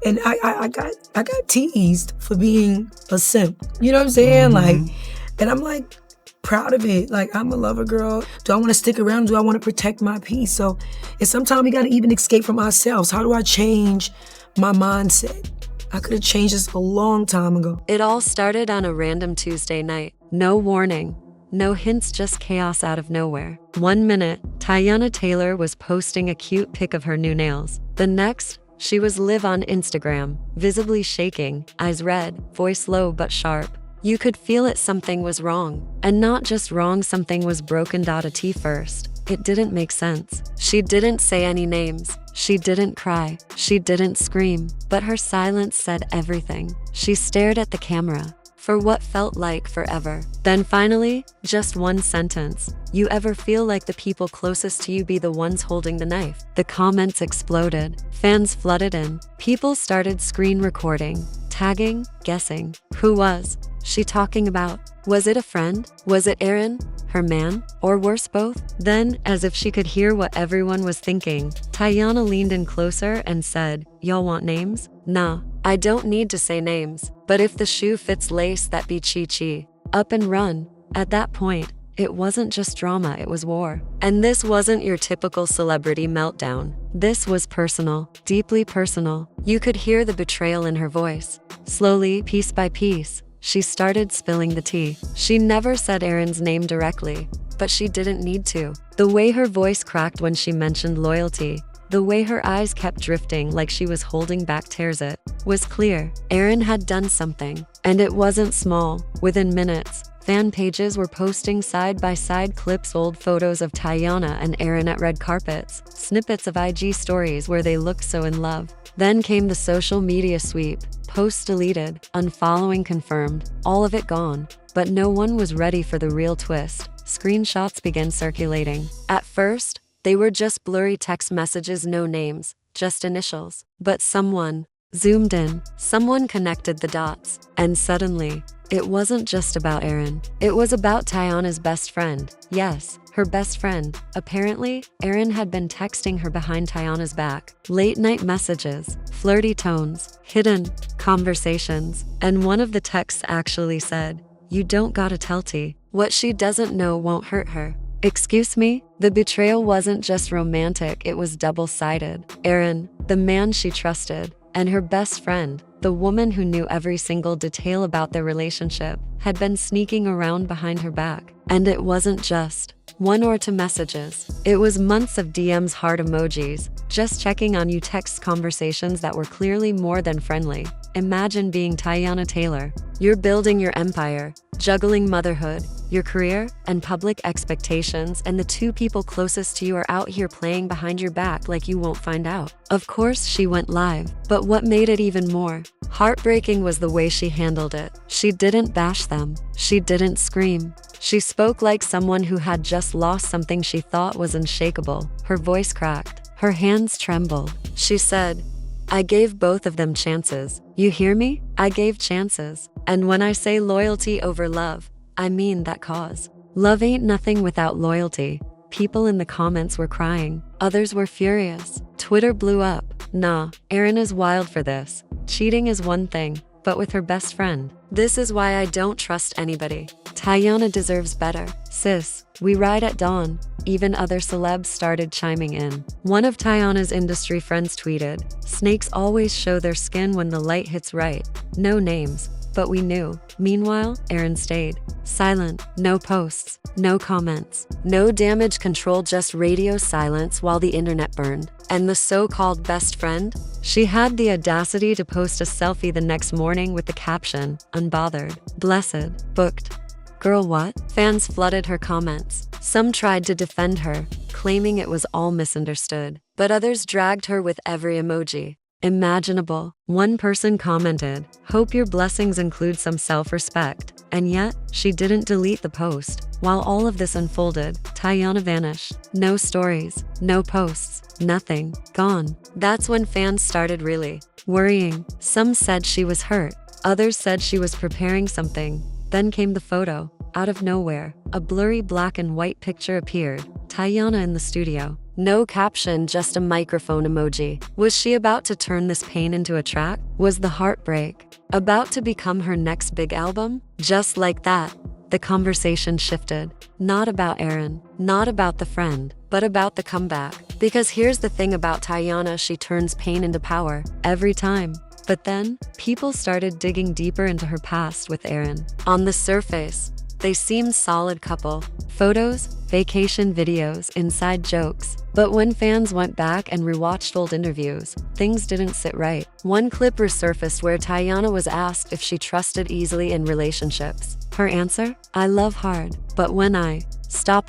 And I got teased for being a simp. You know what I'm saying? Like, and I'm like proud of it. Like, I'm a lover girl. Do I want to stick around? Do I want to protect my peace? So, and sometimes we got to even escape from ourselves. How do I change my mindset? I could have changed this a long time ago. It all started on a random Tuesday night. No warning, no hints, just chaos out of nowhere. 1 minute, Teyana Taylor was posting a cute pic of her new nails. The next, she was live on Instagram, visibly shaking, eyes red, voice low but sharp. You could feel it, something was wrong. And not just wrong, something was broken. A T first. It didn't make sense. She didn't say any names. She didn't cry. She didn't scream. But her silence said everything. She stared at the camera for what felt like forever. Then finally, just one sentence. You ever feel like the people closest to you be the ones holding the knife? The comments exploded. Fans flooded in. People started screen recording, tagging, guessing. Who was she talking about? Was it a friend? Was it Aaron, her man? Or worse, both? Then, as if she could hear what everyone was thinking, Teyana leaned in closer and said, "Y'all want names? Nah, I don't need to say names. But if the shoe fits lace, that be chi-chi. Up and run." At that point, it wasn't just drama, it was war. And this wasn't your typical celebrity meltdown. This was personal, deeply personal. You could hear the betrayal in her voice. Slowly, piece by piece, she started spilling the tea. She never said Aaron's name directly, but she didn't need to. The way her voice cracked when she mentioned loyalty, the way her eyes kept drifting like she was holding back tears, it was clear. Aaron had done something, and it wasn't small. Within minutes, fan pages were posting side-by-side clips, old photos of Teyana and Aaron at red carpets, snippets of IG stories where they looked so in love. Then came the social media sweep. Posts deleted, unfollowing confirmed, all of it gone. But no one was ready for the real twist. Screenshots began circulating. At first, they were just blurry text messages, no names, just initials. But someone zoomed in, someone connected the dots, and suddenly, it wasn't just about Aaron. It was about Teyana's best friend. Yes, her best friend. Apparently, Aaron had been texting her behind Teyana's back. Late-night messages, flirty tones, hidden conversations. And one of the texts actually said, "You don't gotta tell T. What she doesn't know won't hurt her." Excuse me? The betrayal wasn't just romantic, it was double-sided. Aaron, the man she trusted, and her best friend, the woman who knew every single detail about their relationship, had been sneaking around behind her back. And it wasn't just one or two messages. It was months of DMs, heart emojis, just checking on you, text conversations that were clearly more than friendly. Imagine being Teyana Taylor. You're building your empire, juggling motherhood, your career, and public expectations, and the two people closest to you are out here playing behind your back like you won't find out. Of course, she went live, but what made it even more heartbreaking was the way she handled it. She didn't bash them. She didn't scream. She spoke like someone who had just lost something she thought was unshakable. Her voice cracked. Her hands trembled. She said, "I gave both of them chances. You hear me? I gave chances. And when I say loyalty over love, I mean that cause. Love ain't nothing without loyalty." People in the comments were crying. Others were furious. Twitter blew up. Nah, Aaron is wild for this. Cheating is one thing, but with her best friend. This is why I don't trust anybody. Teyana deserves better. Sis, we ride at dawn. Even other celebs started chiming in. One of Teyana's industry friends tweeted, "Snakes always show their skin when the light hits right." No names, but we knew. Meanwhile, Aaron stayed silent. No posts, no comments, no damage control, just radio silence while the internet burned. And the so-called best friend? She had the audacity to post a selfie the next morning with the caption, "Unbothered, blessed, booked." Girl, what? Fans flooded her comments. Some tried to defend her, claiming it was all misunderstood. But others dragged her with every emoji imaginable. One person commented, "Hope your blessings include some self-respect." And yet, she didn't delete the post. While all of this unfolded, Teyana vanished. No stories, no posts, nothing. Gone. That's when fans started really worrying. Some said she was hurt. Others said she was preparing something. Then came the photo. Out of nowhere, a blurry black and white picture appeared. Teyana in the studio, No caption, just a microphone emoji. Was she about to turn this pain into a track? Was the heartbreak about to become her next big album? Just like that, the conversation shifted. Not about Aaron, not about the friend, but about the comeback. Because here's the thing about Teyana, she turns pain into power every time. But then, people started digging deeper into her past with Aaron. On the surface, they seemed solid couple. Photos, vacation videos, inside jokes. But when fans went back and rewatched old interviews, things didn't sit right. One clip resurfaced where Teyana was asked if she trusted easily in relationships. Her answer? I love hard, but when I stop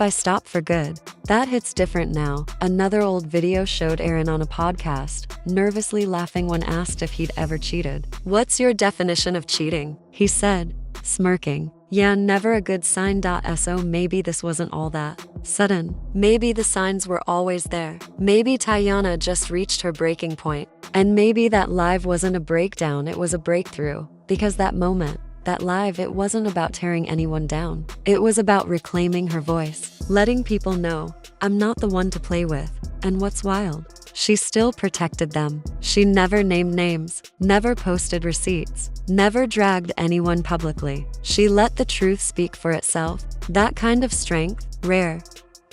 for good. That hits different now. Another old video showed Aaron on a podcast, nervously laughing when asked if he'd ever cheated. What's your definition of cheating? He said, smirking. Yeah, never a good sign. So maybe this wasn't all that sudden. Maybe the signs were always there. Maybe Teyana just reached her breaking point. And maybe that live wasn't a breakdown, it was a breakthrough. Because that moment, that live, it wasn't about tearing anyone down. It was about reclaiming her voice, letting people know, I'm not the one to play with. And what's wild? She still protected them. She never named names, never posted receipts, never dragged anyone publicly. She let the truth speak for itself. That kind of strength, rare.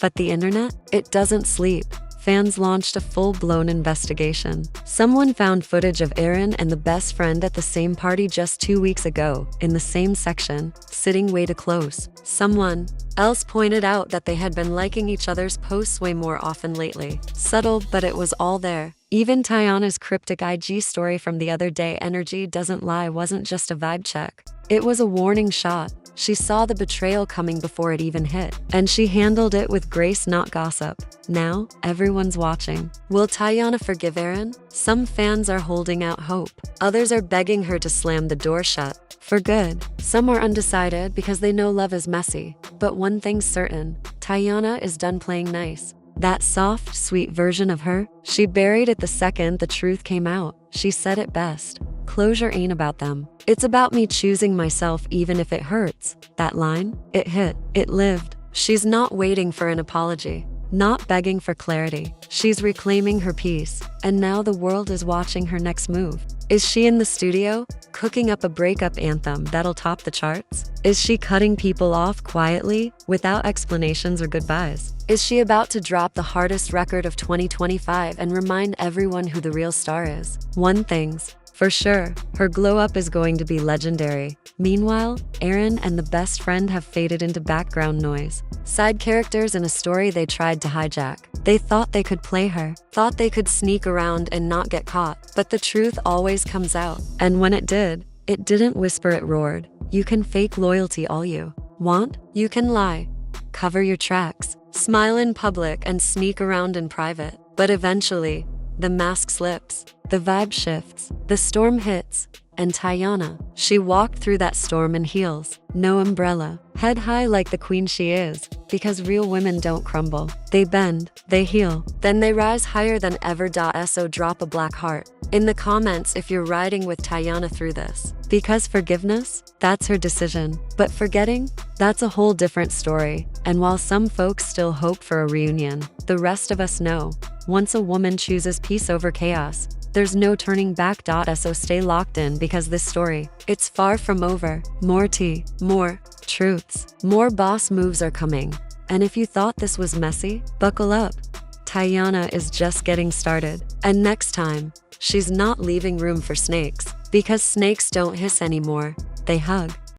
But the internet, it doesn't sleep. Fans launched a full-blown investigation. Someone found footage of Aaron and the best friend at the same party just 2 weeks ago, in the same section, sitting way too close. Someone else pointed out that they had been liking each other's posts way more often lately. Subtle, but it was all there. Even Teyana's cryptic IG story from the other day, energy doesn't lie, wasn't just a vibe check. It was a warning shot. She saw the betrayal coming before it even hit, and she handled it with grace, not gossip. Now, everyone's watching. Will Teyana forgive Aaron? Some fans are holding out hope. Others are begging her to slam the door shut for good. Some are undecided because they know love is messy. But one thing's certain, Teyana is done playing nice. That soft, sweet version of her, she buried it the second the truth came out. She said it best. Closure ain't about them. It's about me choosing myself even if it hurts. That line, it hit, it lived. She's not waiting for an apology, not begging for clarity. She's reclaiming her peace, and now the world is watching her next move. Is she in the studio, cooking up a breakup anthem that'll top the charts? Is she cutting people off quietly, without explanations or goodbyes? Is she about to drop the hardest record of 2025 and remind everyone who the real star is? One thing's for sure, her glow-up is going to be legendary. Meanwhile, Aaron and the best friend have faded into background noise. Side characters in a story they tried to hijack. They thought they could play her, thought they could sneak around and not get caught. But the truth always comes out. And when it did, it didn't whisper, it roared. You can fake loyalty all you want. You can lie, cover your tracks, smile in public and sneak around in private. But eventually, the mask slips, the vibe shifts, the storm hits, and Teyana, she walked through that storm in heels, no umbrella, head high like the queen she is, because real women don't crumble. They bend, they heal, then they rise higher than ever. So drop a black heart in the comments if you're riding with Teyana through this. Because forgiveness, that's her decision. But forgetting, that's a whole different story. And while some folks still hope for a reunion, the rest of us know, once a woman chooses peace over chaos, there's no turning back. So stay locked in because this story, it's far from over. More tea, more truths, more boss moves are coming. And if you thought this was messy, buckle up. Teyana is just getting started. And next time, she's not leaving room for snakes. Because snakes don't hiss anymore, they hug.